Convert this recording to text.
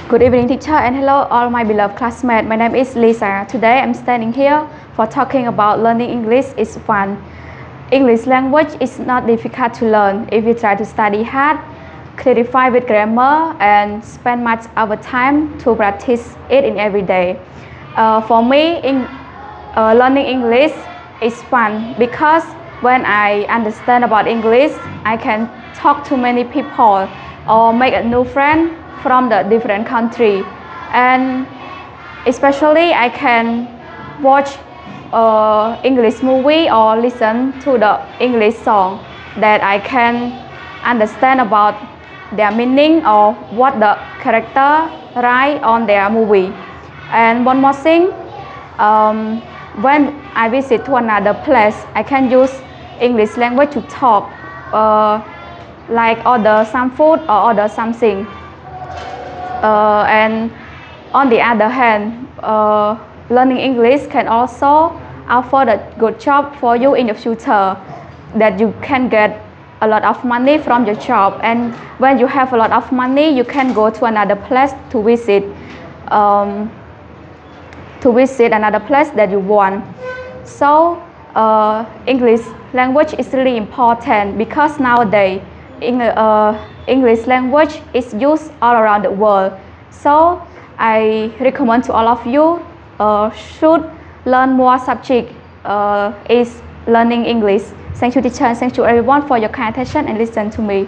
Good evening, teacher, and hello, all my beloved classmates. My name is Lisa. Today, I'm standing here for talking about learning English is fun. English language is not difficult to learn if you try to study hard, clarify with grammar, and spend much of our time to practice it in every day. For me, learning English is fun because when I understand about English, I can talk to many people or make a new friend from the different country, and especially I can watch English movie or listen to the English song that I can understand about their meaning or what the character write on their movie. And one more thing, when I visit to another place, I can use English language to talk, like order some food or order something. And on the other hand, learning English can also offer a good job for you in the future, that you can get a lot of money from your job, and when you have a lot of money you can go to another place to visit another place that you want. So English language is really important because nowadays English language is used all around the world. So I recommend to all of you should learn more subject is learning English. Thank you, teacher, and thank you everyone for your kind attention and listen to me.